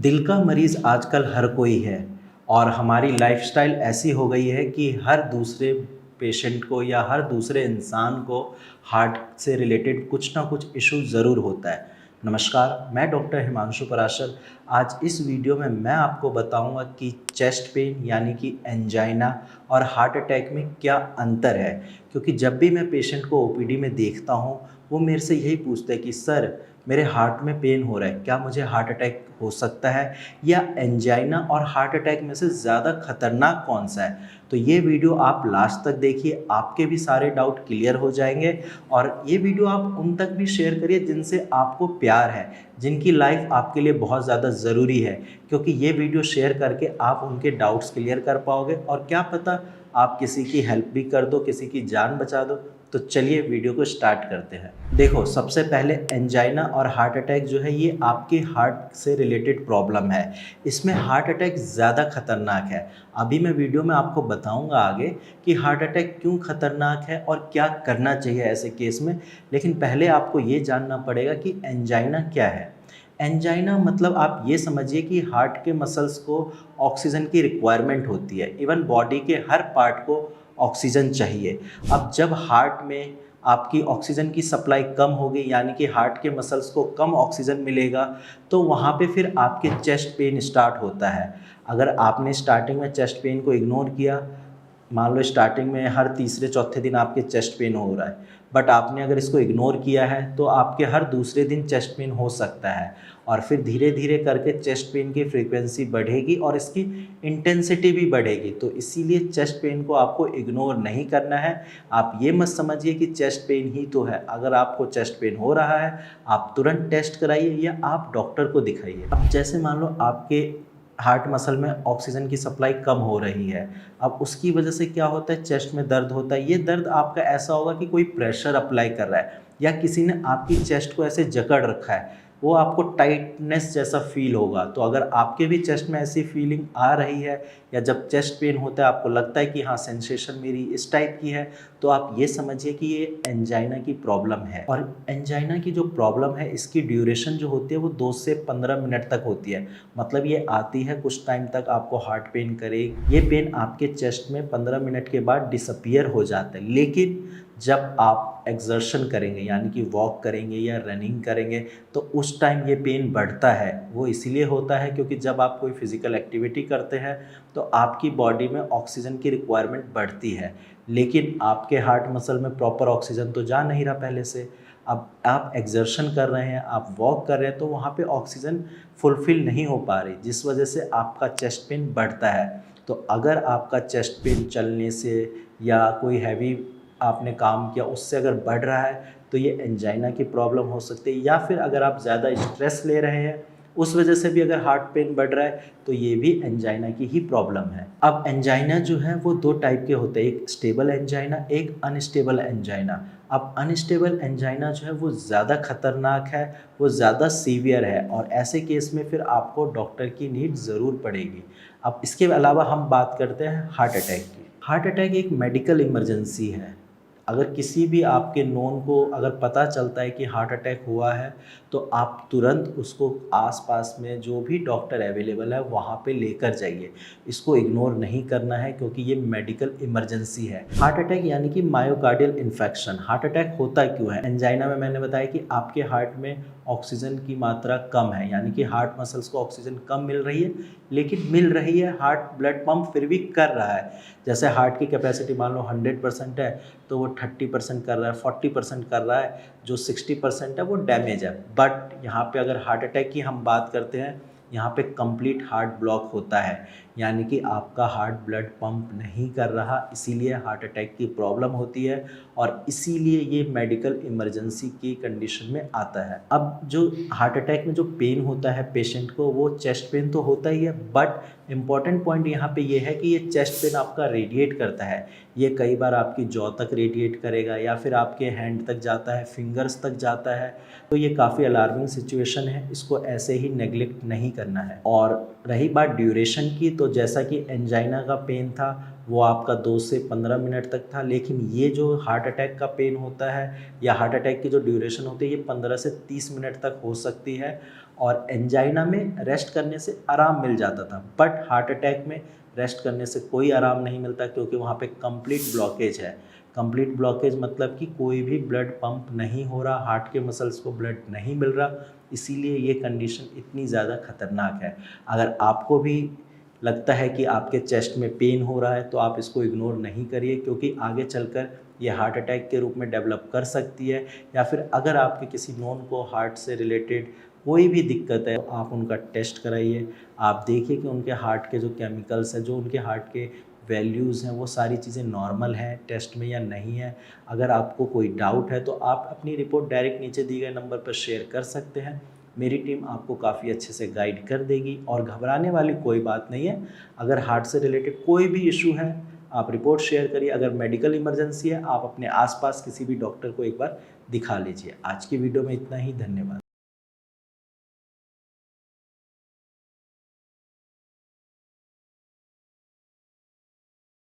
दिल का मरीज़ आजकल हर कोई है और हमारी लाइफस्टाइल ऐसी हो गई है कि हर दूसरे पेशेंट को या हर दूसरे इंसान को हार्ट से रिलेटेड कुछ ना कुछ इशू ज़रूर होता है। नमस्कार, मैं डॉक्टर हिमांशु पराशर। आज इस वीडियो में मैं आपको बताऊंगा कि चेस्ट पेन यानी कि एंजाइना और हार्ट अटैक में क्या अंतर है। क्योंकि जब भी मैं पेशेंट को ओपीडी में देखता हूँ, वो मेरे से यही पूछते हैं कि सर, मेरे हार्ट में पेन हो रहा है, क्या मुझे हार्ट अटैक हो सकता है, या एंजाइना और हार्ट अटैक में से ज़्यादा खतरनाक कौन सा है। तो ये वीडियो आप लास्ट तक देखिए, आपके भी सारे डाउट क्लियर हो जाएंगे। और ये वीडियो आप उन तक भी शेयर करिए जिनसे आपको प्यार है, जिनकी लाइफ आपके लिए बहुत ज़्यादा ज़रूरी है, क्योंकि ये वीडियो शेयर करके आप उनके डाउट्स क्लियर कर पाओगे और क्या पता आप किसी की हेल्प भी कर दो, किसी की जान बचा दो। तो चलिए वीडियो को स्टार्ट करते हैं। देखो, सबसे पहले एंजाइना और हार्ट अटैक जो है ये आपके हार्ट से रिलेटेड प्रॉब्लम है। इसमें हार्ट अटैक ज़्यादा खतरनाक है। अभी मैं वीडियो में आपको बताऊंगा आगे कि हार्ट अटैक क्यों खतरनाक है और क्या करना चाहिए ऐसे केस में। लेकिन पहले आपको ये जानना पड़ेगा कि एंजाइना क्या है। एंजाइना मतलब आप ये समझिए कि हार्ट के मसल्स को ऑक्सीजन की रिक्वायरमेंट होती है। इवन बॉडी के हर पार्ट को ऑक्सीजन चाहिए। अब जब हार्ट में आपकी ऑक्सीजन की सप्लाई कम होगी, यानी कि हार्ट के मसल्स को कम ऑक्सीजन मिलेगा, तो वहाँ पे फिर आपके चेस्ट पेन स्टार्ट होता है। अगर आपने स्टार्टिंग में चेस्ट पेन को इग्नोर किया, मान लो स्टार्टिंग में हर तीसरे चौथे दिन आपके चेस्ट पेन हो रहा है, बट आपने अगर इसको इग्नोर किया है तो आपके हर दूसरे दिन चेस्ट पेन हो सकता है। और फिर धीरे धीरे करके चेस्ट पेन की फ्रीक्वेंसी बढ़ेगी और इसकी इंटेंसिटी भी बढ़ेगी। तो इसीलिए चेस्ट पेन को आपको इग्नोर नहीं करना है। आप ये मत समझिए कि चेस्ट पेन ही तो है। अगर आपको चेस्ट पेन हो रहा है, आप तुरंत टेस्ट कराइए या आप डॉक्टर को दिखाइए। अब जैसे मान लो आपके हार्ट मसल में ऑक्सीजन की सप्लाई कम हो रही है, अब उसकी वजह से क्या होता है, चेस्ट में दर्द होता है। ये दर्द आपका ऐसा होगा कि कोई प्रेशर अप्लाई कर रहा है या किसी ने आपकी चेस्ट को ऐसे जकड़ रखा है, वो आपको टाइटनेस जैसा फील होगा। तो अगर आपके भी चेस्ट में ऐसी फीलिंग आ रही है या जब चेस्ट पेन होता है आपको लगता है कि हाँ, सेंसेशन मेरी इस टाइप की है, तो आप ये समझिए कि ये एंजाइना की प्रॉब्लम है। और एंजाइना की जो प्रॉब्लम है, इसकी ड्यूरेशन जो होती है वो 2 से 15 मिनट तक होती है। मतलब ये आती है, कुछ टाइम तक आपको हार्ट पेन करेगी। ये पेन आपके चेस्ट में 15 मिनट के बाद डिसअपियर हो जाता है। लेकिन जब आप एक्सर्शन करेंगे, यानी कि वॉक करेंगे या रनिंग करेंगे, तो उस टाइम ये पेन बढ़ता है। वो इसीलिए होता है क्योंकि जब आप कोई फिज़िकल एक्टिविटी करते हैं तो आपकी बॉडी में ऑक्सीजन की रिक्वायरमेंट बढ़ती है। लेकिन आपके हार्ट मसल में प्रॉपर ऑक्सीजन तो जा नहीं रहा पहले से। अब आप एक्सर्शन कर रहे हैं, आप वॉक कर रहे हैं, तो वहाँ पे ऑक्सीजन फुलफ़िल नहीं हो पा रही, जिस वजह से आपका चेस्ट पेन बढ़ता है। तो अगर आपका चेस्ट पेन चलने से या कोई हैवी आपने काम किया उससे अगर बढ़ रहा है, तो ये एंजाइना की प्रॉब्लम हो सकती है। या फिर अगर आप ज़्यादा स्ट्रेस ले रहे हैं, उस वजह से भी अगर हार्ट पेन बढ़ रहा है, तो ये भी एंजाइना की ही प्रॉब्लम है। अब एंजाइना जो है वो 2 टाइप के होते हैं, एक स्टेबल एंजाइना, एक अनस्टेबल एंजाइना। अब अनस्टेबल एंजाइना जो है वो ज़्यादा खतरनाक है, वो ज़्यादा सीवियर है और ऐसे केस में फिर आपको डॉक्टर की नीड ज़रूर पड़ेगी। अब इसके अलावा हम बात करते हैं हार्ट अटैक की। हार्ट अटैक एक मेडिकल इमरजेंसी है। अगर किसी भी आपके नोन को अगर पता चलता है कि हार्ट अटैक हुआ है, तो आप तुरंत उसको आसपास में जो भी डॉक्टर अवेलेबल है वहाँ पे लेकर जाइए। इसको इग्नोर नहीं करना है क्योंकि ये मेडिकल इमरजेंसी है। हार्ट अटैक यानी कि मायोकार्डियल इन्फेक्शन। हार्ट अटैक होता क्यों है? एंजाइना में मैंने बताया कि आपके हार्ट में ऑक्सीजन की मात्रा कम है, यानी कि हार्ट मसल्स को ऑक्सीजन कम मिल रही है, लेकिन मिल रही है, हार्ट ब्लड पंप फिर भी कर रहा है। जैसे हार्ट की कैपेसिटी मान लो 100% है, तो वो 30% कर रहा है, 40% कर रहा है, जो 60% है वो डैमेज है। बट यहाँ पे अगर हार्ट अटैक की हम बात करते हैं, यहाँ पे कंप्लीट हार्ट ब्लॉक होता है, यानी कि आपका हार्ट ब्लड पंप नहीं कर रहा, इसीलिए हार्ट अटैक की प्रॉब्लम होती है और इसीलिए ये मेडिकल इमरजेंसी की कंडीशन में आता है। अब जो हार्ट अटैक में जो पेन होता है पेशेंट को, वो चेस्ट पेन तो होता ही है, बट इम्पॉर्टेंट पॉइंट यहाँ पे ये है कि ये चेस्ट पेन आपका रेडिएट करता है। ये कई बार आपकी जॉ तक रेडिएट करेगा या फिर आपके हैंड तक जाता है, फिंगर्स तक जाता है। तो ये काफ़ी अलार्मिंग सिचुएशन है, इसको ऐसे ही नेग्लेक्ट नहीं करना है। और रही बात ड्यूरेशन की, तो जैसा कि एंजाइना का पेन था वो आपका 2 से 15 मिनट तक था, लेकिन ये जो हार्ट अटैक का पेन होता है या हार्ट अटैक की जो ड्यूरेशन होती है ये 15 से 30 मिनट तक हो सकती है। और एंजाइना में रेस्ट करने से आराम मिल जाता था, बट हार्ट अटैक में रेस्ट करने से कोई आराम नहीं मिलता, क्योंकि वहाँ पे कंप्लीट ब्लॉकेज है। कंप्लीट ब्लॉकेज मतलब कि कोई भी ब्लड पंप नहीं हो रहा, हार्ट के मसल्स को ब्लड नहीं मिल रहा, इसीलिए ये कंडीशन इतनी ज़्यादा खतरनाक है। अगर आपको भी लगता है कि आपके चेस्ट में पेन हो रहा है तो आप इसको इग्नोर नहीं करिए, क्योंकि आगे चलकर ये हार्ट अटैक के रूप में डेवलप कर सकती है। या फिर अगर आपके किसी नोन को हार्ट से रिलेटेड कोई भी दिक्कत है, आप उनका टेस्ट कराइए। आप देखिए कि उनके हार्ट के जो केमिकल्स हैं, जो उनके हार्ट के वैल्यूज़ हैं, वो सारी चीज़ें नॉर्मल हैं टेस्ट में या नहीं है। अगर आपको कोई डाउट है तो आप अपनी रिपोर्ट डायरेक्ट नीचे दिए गए नंबर पर शेयर कर सकते हैं। मेरी टीम आपको काफ़ी अच्छे से गाइड कर देगी, और घबराने वाली कोई बात नहीं है। अगर हार्ट से रिलेटेड कोई भी इशू है, आप रिपोर्ट शेयर करिए। अगर मेडिकल इमरजेंसी है, आप अपने आसपास किसी भी डॉक्टर को एक बार दिखा लीजिए। आज की वीडियो में इतना ही, धन्यवाद।